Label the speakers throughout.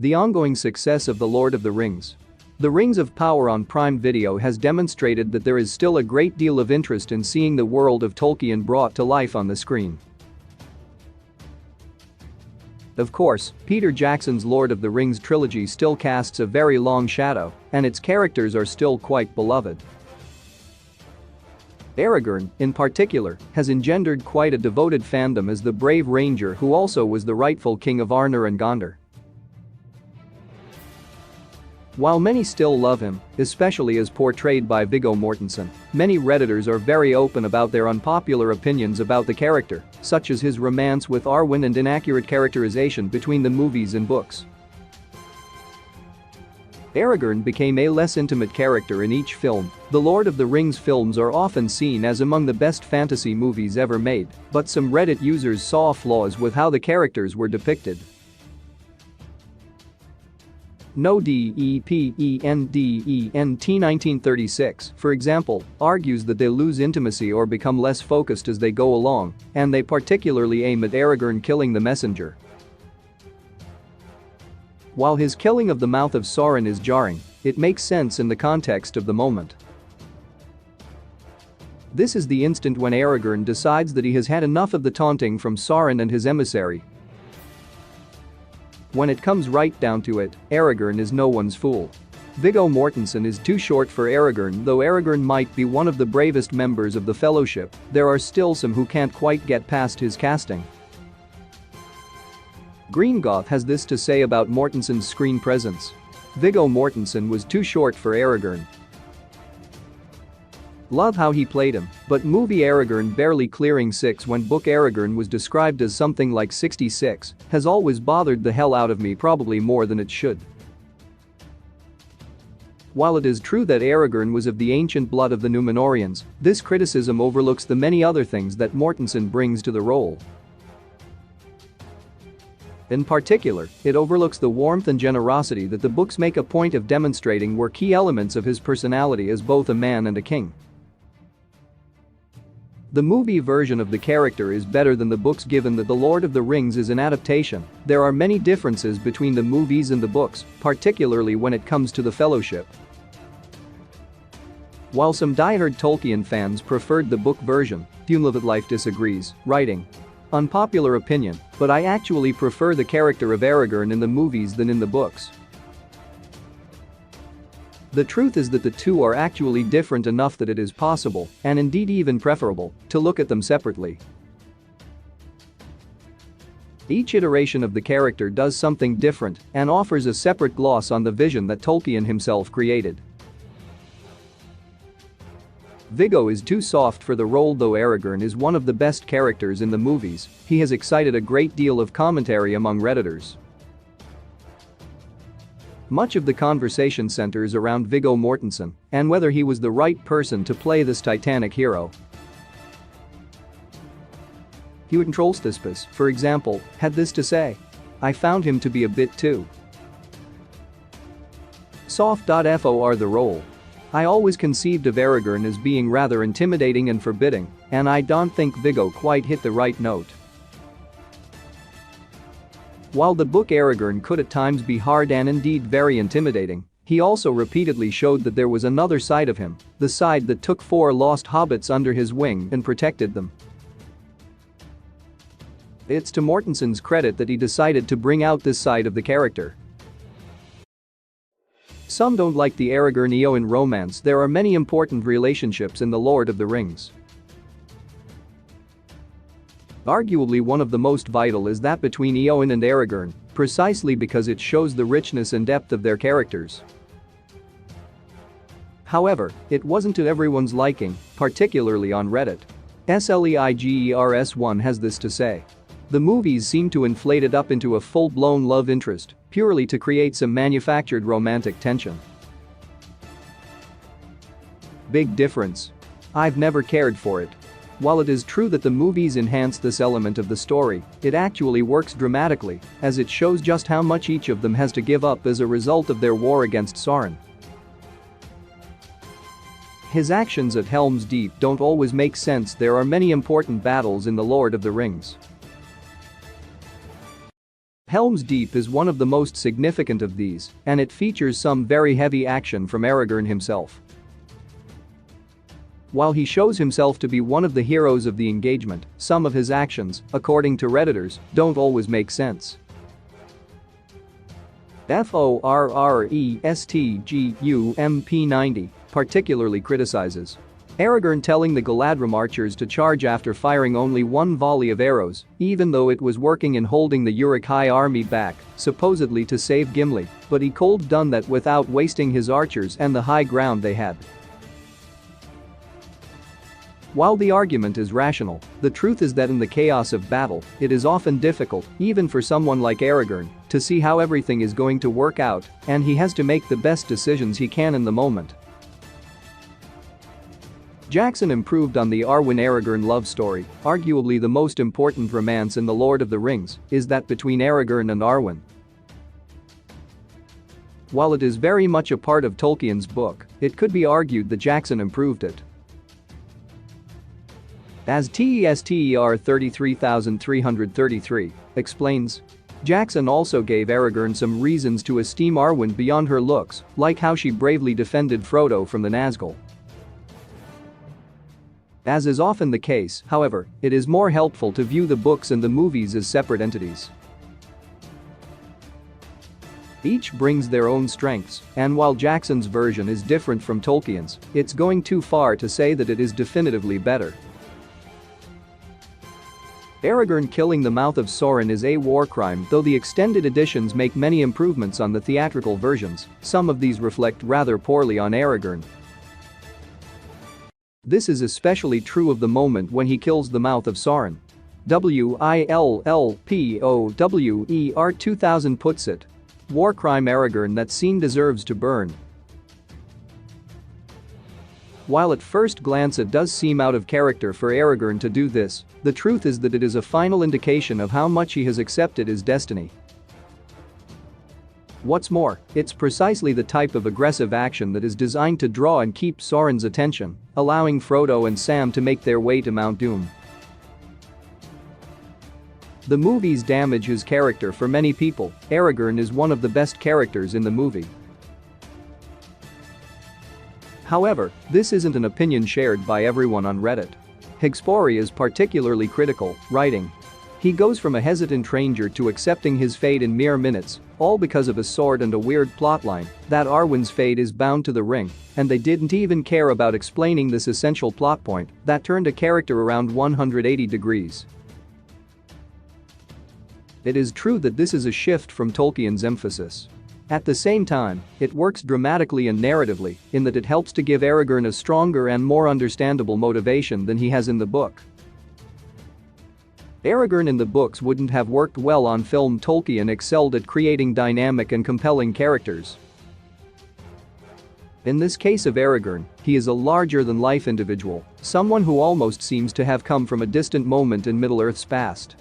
Speaker 1: The ongoing success of The Lord of the Rings. The Rings of Power on Prime Video has demonstrated that there is still a great deal of interest in seeing the world of Tolkien brought to life on the screen. Of course, Peter Jackson's Lord of the Rings trilogy still casts a very long shadow, and its characters are still quite beloved. Aragorn, in particular, has engendered quite a devoted fandom as the brave ranger who also was the rightful king of Arnor and Gondor. While many still love him, especially as portrayed by Viggo Mortensen, many Redditors are very open about their unpopular opinions about the character, such as his romance with Arwen and inaccurate characterization between the movies and books. Aragorn became a less intimate character in each film. The Lord of the Rings films are often seen as among the best fantasy movies ever made, but some Reddit users saw flaws with how the characters were depicted. No DEPENDENT 1936, for example, argues that they lose intimacy or become less focused as they go along, and they particularly aim at Aragorn killing the messenger. While his killing of the mouth of Sauron is jarring, it makes sense in the context of the moment. This is the instant when Aragorn decides that he has had enough of the taunting from Sauron and his emissary. When it comes right down to it, Aragorn is no one's fool. Viggo Mortensen is too short for Aragorn. Though Aragorn might be one of the bravest members of the Fellowship, there are still some who can't quite get past his casting. Greengoth has this to say about Mortensen's screen presence. Viggo Mortensen was too short for Aragorn. Love how he played him, but movie Aragorn barely clearing 6 when book Aragorn was described as something like 66 has always bothered the hell out of me, probably more than it should. While it is true that Aragorn was of the ancient blood of the Númenóreans, this criticism overlooks the many other things that Mortensen brings to the role. In particular, it overlooks the warmth and generosity that the books make a point of demonstrating were key elements of his personality as both a man and a king. The movie version of the character is better than the books given that The Lord of the Rings is an adaptation. There are many differences between the movies and the books, particularly when it comes to the Fellowship. While some diehard Tolkien fans preferred the book version, Life disagrees, writing, "Unpopular opinion, but I actually prefer the character of Aragorn in the movies than in the books." The truth is that the two are actually different enough that it is possible, and indeed even preferable, to look at them separately. Each iteration of the character does something different and offers a separate gloss on the vision that Tolkien himself created. Viggo is too soft for the role. Though Aragorn is one of the best characters in the movies, he has excited a great deal of commentary among Redditors. Much of the conversation centers around Viggo Mortensen and whether he was the right person to play this Titanic hero. Hugh Trollstispus, for example, had this to say, "I found him to be a bit too soft. For the role. I always conceived of Aragorn as being rather intimidating and forbidding, and I don't think Viggo quite hit the right note." While the book Aragorn could at times be hard and indeed very intimidating, he also repeatedly showed that there was another side of him, the side that took 4 lost hobbits under his wing and protected them. It's to Mortensen's credit that he decided to bring out this side of the character. Some don't like the Aragorn-Eowyn romance. There are many important relationships in The Lord of the Rings. Arguably one of the most vital is that between Eowyn and Aragorn, precisely because it shows the richness and depth of their characters. However, it wasn't to everyone's liking, particularly on Reddit. Sleigers1 has this to say. The movies seem to inflate it up into a full-blown love interest, purely to create some manufactured romantic tension. Big difference. I've never cared for it. While it is true that the movies enhance this element of the story, it actually works dramatically, as it shows just how much each of them has to give up as a result of their war against Sauron. His actions at Helm's Deep don't always make sense. There are many important battles in The Lord of the Rings. Helm's Deep is one of the most significant of these, and it features some very heavy action from Aragorn himself. While he shows himself to be one of the heroes of the engagement, some of his actions, according to Redditors, don't always make sense. FORRESTGUMP90 particularly criticizes Aragorn telling the Galadrim archers to charge after firing only one volley of arrows, even though it was working in holding the Uruk-hai army back, supposedly to save Gimli, but he cold done that without wasting his archers and the high ground they had. While the argument is rational, the truth is that in the chaos of battle, it is often difficult, even for someone like Aragorn, to see how everything is going to work out, and he has to make the best decisions he can in the moment. Jackson improved on the Arwen-Aragorn love story. Arguably the most important romance in The Lord of the Rings is that between Aragorn and Arwen. While it is very much a part of Tolkien's book, it could be argued that Jackson improved it. As TESTER 33333 explains, Jackson also gave Aragorn some reasons to esteem Arwen beyond her looks, like how she bravely defended Frodo from the Nazgul. As is often the case, however, it is more helpful to view the books and the movies as separate entities. Each brings their own strengths, and while Jackson's version is different from Tolkien's, it's going too far to say that it is definitively better. Aragorn killing the mouth of Sauron is a war crime, though the extended editions make many improvements on the theatrical versions. Some of these reflect rather poorly on Aragorn. This is especially true of the moment when he kills the mouth of Sauron. WILLPOWER 2000 puts it. War crime Aragorn, that scene deserves to burn. While at first glance it does seem out of character for Aragorn to do this, the truth is that it is a final indication of how much he has accepted his destiny. What's more, it's precisely the type of aggressive action that is designed to draw and keep Sauron's attention, allowing Frodo and Sam to make their way to Mount Doom. The movies damage his character for many people. Aragorn is one of the best characters in the movie. However, this isn't an opinion shared by everyone on Reddit. Higspori is particularly critical, writing, "He goes from a hesitant ranger to accepting his fate in mere minutes, all because of a sword and a weird plotline, that Arwen's fate is bound to the ring, and they didn't even care about explaining this essential plot point that turned a character around 180 degrees." It is true that this is a shift from Tolkien's emphasis. At the same time, it works dramatically and narratively in that it helps to give Aragorn a stronger and more understandable motivation than he has in the book. Aragorn in the books wouldn't have worked well on film. Tolkien excelled at creating dynamic and compelling characters. In this case of Aragorn, he is a larger-than-life individual, someone who almost seems to have come from a distant moment in Middle-earth's past.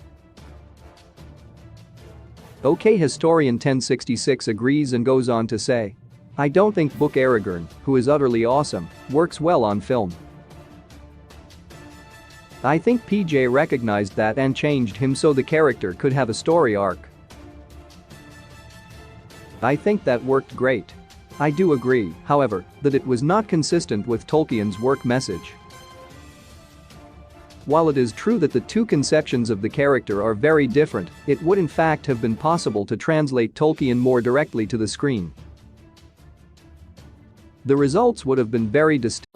Speaker 1: OK historian 1066 agrees and goes on to say, "I don't think book Aragorn, who is utterly awesome, works well on film. I think PJ recognized that and changed him so the character could have a story arc. I think that worked great. I do agree, however, that it was not consistent with Tolkien's work message." While it is true that the two conceptions of the character are very different, it would in fact have been possible to translate Tolkien more directly to the screen. The results would have been very distinct.